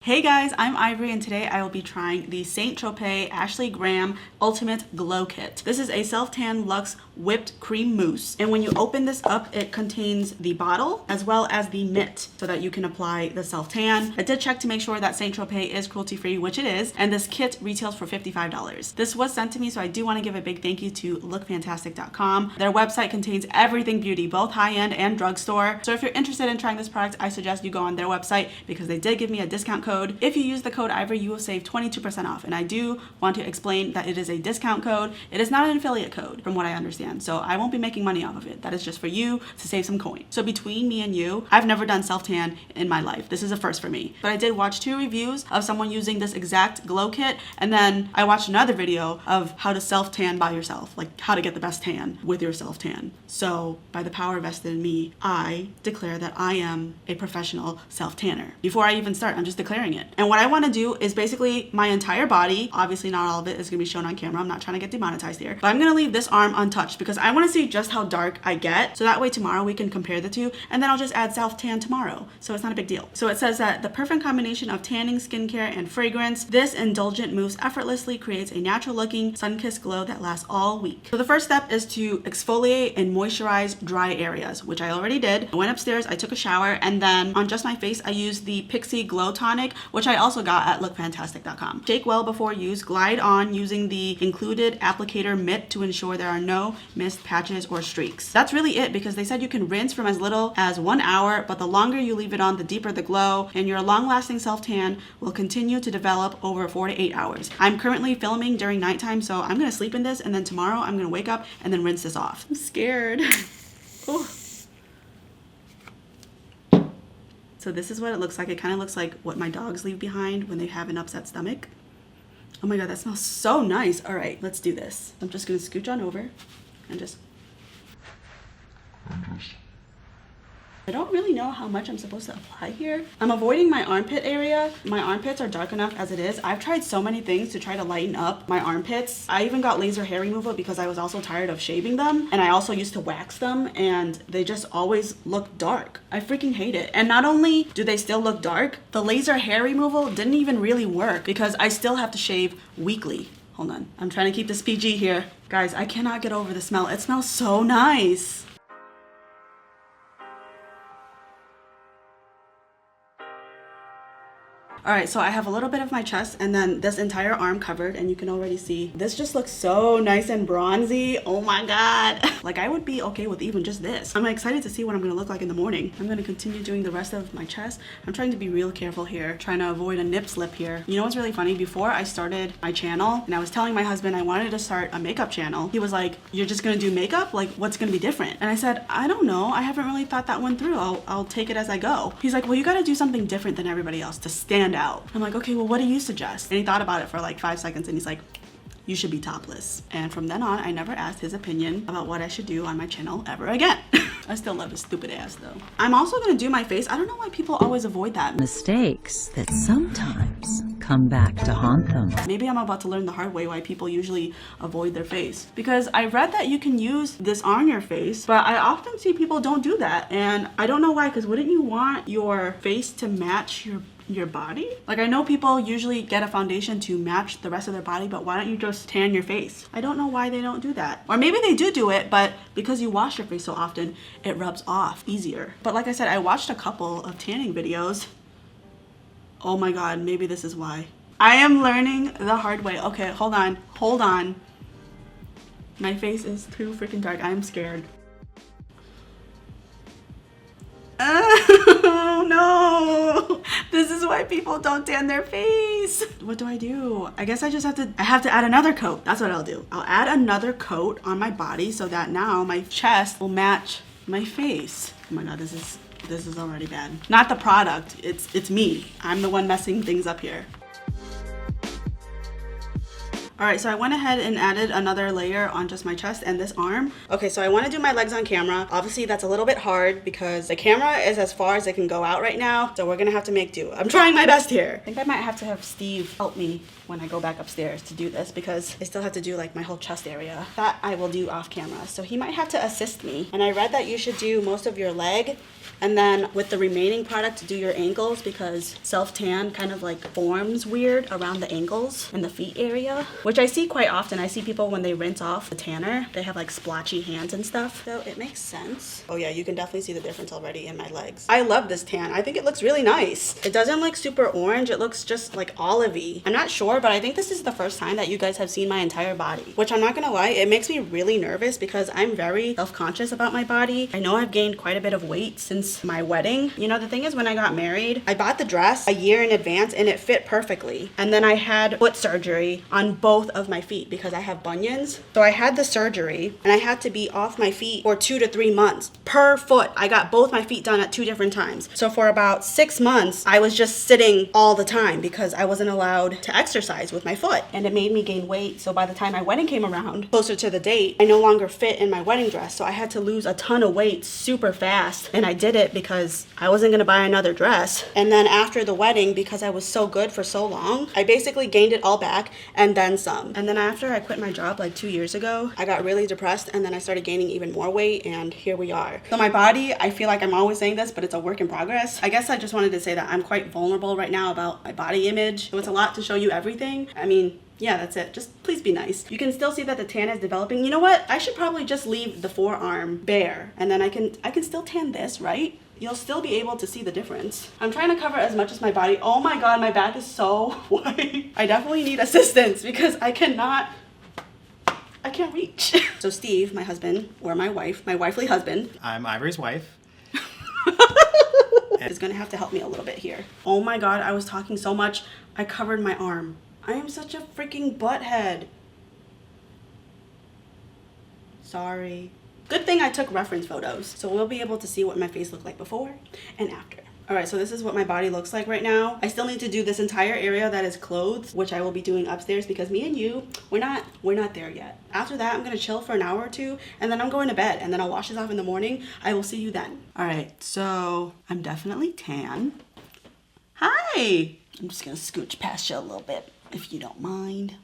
Hey guys, I'm Ivory and today I will be trying the St. Tropez Ashley Graham Ultimate Glow Kit. This is a self-tan luxe whipped cream mousse, and when you open this up it contains the bottle as well as the mitt so that you can apply the self-tan. I did check to make sure that St. Tropez is cruelty free, which it is, and this kit retails for $55. This was sent to me, so I do want to give a big thank you to lookfantastic.com. Their website contains everything beauty, both high-end and drugstore. So if you're interested in trying this product, I suggest you go on their website because they did give me a discount code. If you use the code Ivory, you will save 22% off. And I do want to explain that it is a discount code. It is not an affiliate code from what I understand. So I won't be making money off of it. That is just for you to save some coin. So between me and you, I've never done self-tan in my life. This is a first for me. But I did watch 2 reviews of someone using this exact glow kit. And then I watched another video of how to self-tan by yourself, like how to get the best tan with your self-tan. So by the power vested in me, I declare that I am a professional self-tanner. Before I even start, I'm just declaring it. And what I want to do is basically my entire body, obviously not all of it is going to be shown on camera, I'm not trying to get demonetized here, but I'm going to leave this arm untouched because I want to see just how dark I get, so that way tomorrow we can compare the two, and then I'll just add self-tan tomorrow, so it's not a big deal. So it says that the perfect combination of tanning, skincare, and fragrance, this indulgent mousse effortlessly creates a natural looking sun-kissed glow that lasts all week. So the first step is to exfoliate and moisturize dry areas, which I already did. I went upstairs, I took a shower, and then on just my face I used the Pixie Glow Tonic, which I also got at lookfantastic.com. Shake well before use, glide on using the included applicator mitt to ensure there are no mist patches or streaks. That's really it, because they said you can rinse from as little as 1 hour, but the longer you leave it on, the deeper the glow, and your long-lasting self-tan will continue to develop over 4 to 8 hours. I'm currently filming during nighttime, so I'm gonna sleep in this, and then tomorrow I'm gonna wake up and then rinse this off. I'm scared. Oh. So this is what it looks like. It kind of looks like what my dogs leave behind when they have an upset stomach. Oh my God, that smells so nice. All right, let's do this. I'm just gonna scooch on over and just. I don't really know how much I'm supposed to apply here. I'm avoiding my armpit area. My armpits are dark enough as it is. I've tried so many things to try to lighten up my armpits. I even got laser hair removal because I was also tired of shaving them. And I also used to wax them and they just always look dark. I freaking hate it. And not only do they still look dark, the laser hair removal didn't even really work because I still have to shave weekly. Hold on, I'm trying to keep this PG here. Guys, I cannot get over the smell. It smells so nice. All right, so I have a little bit of my chest and then this entire arm covered, and you can already see this just looks so nice and bronzy. Oh my God. Like I would be okay with even just this. I'm excited to see what I'm gonna look like in the morning. I'm gonna continue doing the rest of my chest. I'm trying to be real careful here, trying to avoid a nip slip here. You know what's really funny? Before I started my channel and I was telling my husband I wanted to start a makeup channel, he was like, "You're just gonna do makeup? Like what's gonna be different?" And I said, "I don't know. I haven't really thought that one through. I'll take it as I go." He's like, "Well, you gotta do something different than everybody else to stand out." I'm like, "Okay, well, what do you suggest?" And he thought about it for like 5 seconds and he's like, "You should be topless." And from then on, I never asked his opinion about what I should do on my channel ever again. I still love his stupid ass though. I'm also gonna do my face. I don't know why people always avoid that. Mistakes that sometimes come back to haunt them. Maybe I'm about to learn the hard way why people usually avoid their face. Because I read that you can use this on your face, but I often see people don't do that. And I don't know why, because wouldn't you want your face to match your body? Like I know people usually get a foundation to match the rest of their body, but why don't you just tan your face? I don't know why they don't do that. Or maybe they do it, but because you wash your face so often, it rubs off easier. But like I said, I watched a couple of tanning videos. Oh my God, maybe this is why. I am learning the hard way. Okay, hold on. My face is too freaking dark. I am scared. Oh no, this is why people don't tan their face. What do? I guess I have to add another coat. That's what I'll do. I'll add another coat on my body so that now my chest will match my face. Oh my God, this is already bad. Not the product, it's me. I'm the one messing things up here. All right, so I went ahead and added another layer on just my chest and this arm. Okay, so I want to do my legs on camera. Obviously, that's a little bit hard because the camera is as far as it can go out right now. So we're gonna have to make do. I'm trying my best here. I think I might have to have Steve help me when I go back upstairs to do this because I still have to do like my whole chest area. That I will do off camera. So he might have to assist me. And I read that you should do most of your leg And then with the remaining product, do your ankles because self-tan kind of like forms weird around the ankles and the feet area, which I see quite often. I see people when they rinse off the tanner, they have like splotchy hands and stuff. So it makes sense. Oh yeah, you can definitely see the difference already in my legs. I love this tan. I think it looks really nice. It doesn't look super orange. It looks just like olivey. I'm not sure, but I think this is the first time that you guys have seen my entire body, which I'm not gonna lie, it makes me really nervous because I'm very self-conscious about my body. I know I've gained quite a bit of weight since my wedding. You know, the thing is, when I got married, I bought the dress a year in advance and it fit perfectly. And then I had foot surgery on both of my feet because I have bunions. So I had the surgery and I had to be off my feet for 2 to 3 months per foot. I got both my feet done at 2 different times. So for about 6 months, I was just sitting all the time because I wasn't allowed to exercise with my foot. And it made me gain weight. So by the time my wedding came around, closer to the date, I no longer fit in my wedding dress. So I had to lose a ton of weight super fast. And I did it because I wasn't gonna buy another dress. And then after the wedding, because I was so good for so long, I basically gained it all back and then some. And then after I quit my job like 2 years ago, I got really depressed and then I started gaining even more weight and here we are. So my body, I feel like I'm always saying this, but it's a work in progress. I guess I just wanted to say that I'm quite vulnerable right now about my body image. So it's a lot to show you everything. I mean, yeah, that's it. Just please be nice. You can still see that the tan is developing. You know what? I should probably just leave the forearm bare and then I can still tan this, right? You'll still be able to see the difference. I'm trying to cover as much as my body. Oh my God, my back is so white. I definitely need assistance because I can't reach. So Steve, my husband, or my wife, my wifely husband. I'm Ivory's wife. Is gonna have to help me a little bit here. Oh my God, I was talking so much, I covered my arm. I am such a freaking butthead. Sorry. Good thing I took reference photos, so we'll be able to see what my face looked like before and after. All right, so this is what my body looks like right now. I still need to do this entire area that is clothes, which I will be doing upstairs because me and you, we're not there yet. After that, I'm gonna chill for an hour or two and then I'm going to bed and then I'll wash this off in the morning. I will see you then. All right, so I'm definitely tan. Hi. I'm just gonna scooch past you a little bit if you don't mind.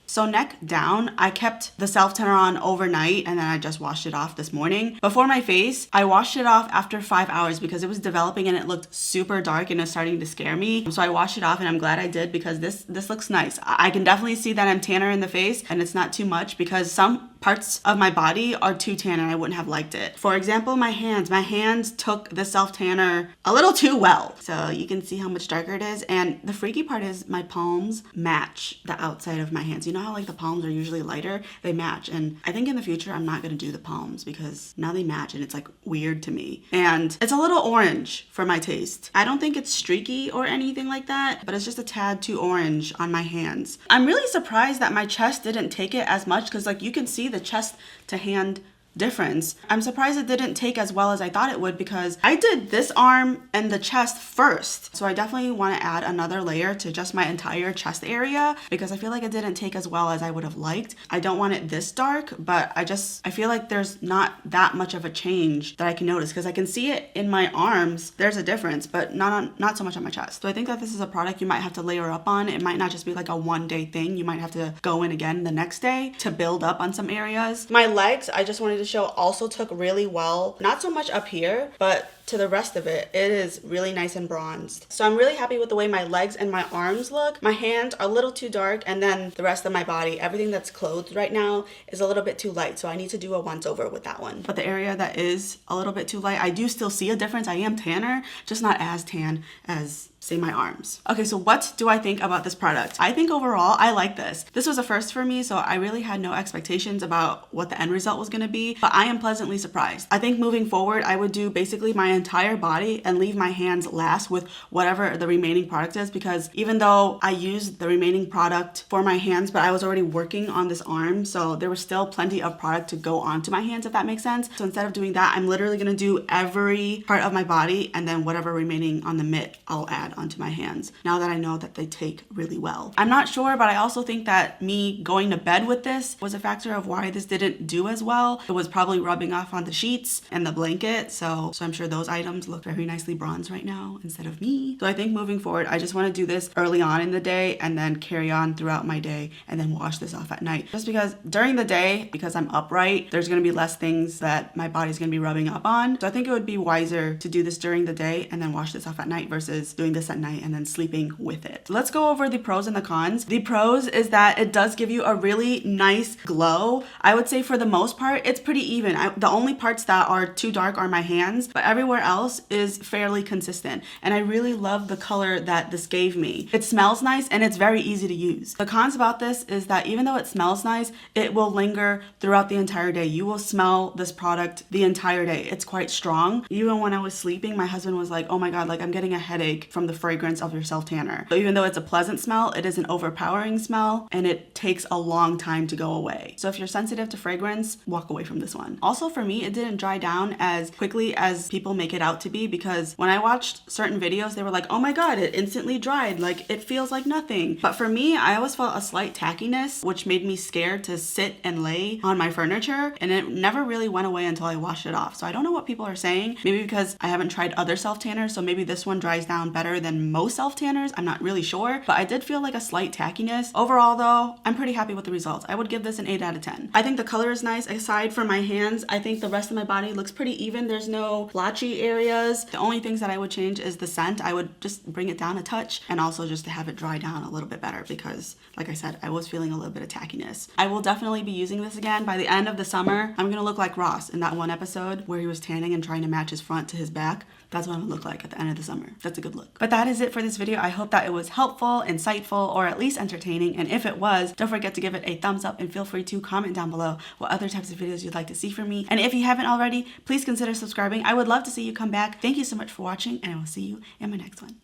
So neck down, I kept the self-tanner on overnight and then I just washed it off this morning. Before my face, I washed it off after 5 hours because it was developing and it looked super dark and it was starting to scare me. So I washed it off and I'm glad I did because this looks nice. I can definitely see that I'm tanner in the face and it's not too much because some parts of my body are too tan and I wouldn't have liked it. For example, my hands took the self-tanner a little too well. So you can see how much darker it is. And the freaky part is my palms match the outside of my hands. You know how like the palms are usually lighter? They match. And I think in the future, I'm not gonna do the palms because now they match and it's like weird to me. And it's a little orange for my taste. I don't think it's streaky or anything like that, but it's just a tad too orange on my hands. I'm really surprised that my chest didn't take it as much because like you can see the chest to hand difference. I'm surprised it didn't take as well as I thought it would because I did this arm and the chest first. So I definitely want to add another layer to just my entire chest area because I feel like it didn't take as well as I would have liked. I don't want it this dark, but I feel like there's not that much of a change that I can notice because I can see it in my arms. There's a difference, but not so much on my chest. So I think that this is a product you might have to layer up on. It might not just be like a one-day thing. You might have to go in again the next day to build up on some areas. My legs, I just wanted to show, also took really well. Not so much up here, but to the rest of it, it is really nice and bronzed. So I'm really happy with the way my legs and my arms look. My hands are a little too dark, and then the rest of my body, everything that's clothed right now is a little bit too light. So I need to do a once over with that one. But the area that is a little bit too light, I do still see a difference. I am tanner, just not as tan as say my arms. Okay, so what do I think about this product? I think overall, I like this. This was a first for me, so I really had no expectations about what the end result was gonna be, but I am pleasantly surprised. I think moving forward, I would do basically my entire body and leave my hands last with whatever the remaining product is, because even though I used the remaining product for my hands, but I was already working on this arm, so there was still plenty of product to go onto my hands, if that makes sense. So instead of doing that, I'm literally gonna do every part of my body and then whatever remaining on the mitt, I'll add onto my hands now that I know that they take really well. I'm not sure, but I also think that me going to bed with this was a factor of why this didn't do as well. It was probably rubbing off on the sheets and the blanket, so I'm sure those items look very nicely bronzed right now instead of me. So I think moving forward, I just want to do this early on in the day and then carry on throughout my day and then wash this off at night. Just because during the day, because I'm upright, there's going to be less things that my body's going to be rubbing up on. So I think it would be wiser to do this during the day and then wash this off at night versus doing this at night and then sleeping with it. So let's go over the pros and the cons. The pros is that it does give you a really nice glow. I would say for the most part, it's pretty even. The only parts that are too dark are my hands, but everywhere else is fairly consistent. And I really love the color that this gave me. It smells nice and it's very easy to use. The cons about this is that even though it smells nice, it will linger throughout the entire day. You will smell this product the entire day. It's quite strong. Even when I was sleeping, my husband was like, oh my God, like I'm getting a headache from the fragrance of your self tanner. So even though it's a pleasant smell, it is an overpowering smell and it takes a long time to go away. So if you're sensitive to fragrance, walk away from this one. Also for me, it didn't dry down as quickly as people make it out to be, because when I watched certain videos, they were like, oh my God, it instantly dried. Like it feels like nothing. But for me, I always felt a slight tackiness, which made me scared to sit and lay on my furniture. And it never really went away until I washed it off. So I don't know what people are saying. Maybe because I haven't tried other self tanners. So maybe this one dries down better than most self tanners. I'm not really sure, but I did feel like a slight tackiness. Overall though, I'm pretty happy with the results. I would give this an 8 out of 10. I think the color is nice. Aside from my hands, I think the rest of my body looks pretty even. There's no blotchy areas. The only things that I would change is the scent. I would just bring it down a touch and also just to have it dry down a little bit better because like I said, I was feeling a little bit of tackiness. I will definitely be using this again by the end of the summer. I'm gonna look like Ross in that one episode where he was tanning and trying to match his front to his back. That's what I'm gonna look like at the end of the summer. That's a good look. But that is it for this video. I hope that it was helpful, insightful, or at least entertaining. And if it was, don't forget to give it a thumbs up and feel free to comment down below what other types of videos you'd like to see from me. And if you haven't already, please consider subscribing. I would love to see you come back. Thank you so much for watching and I will see you in my next one.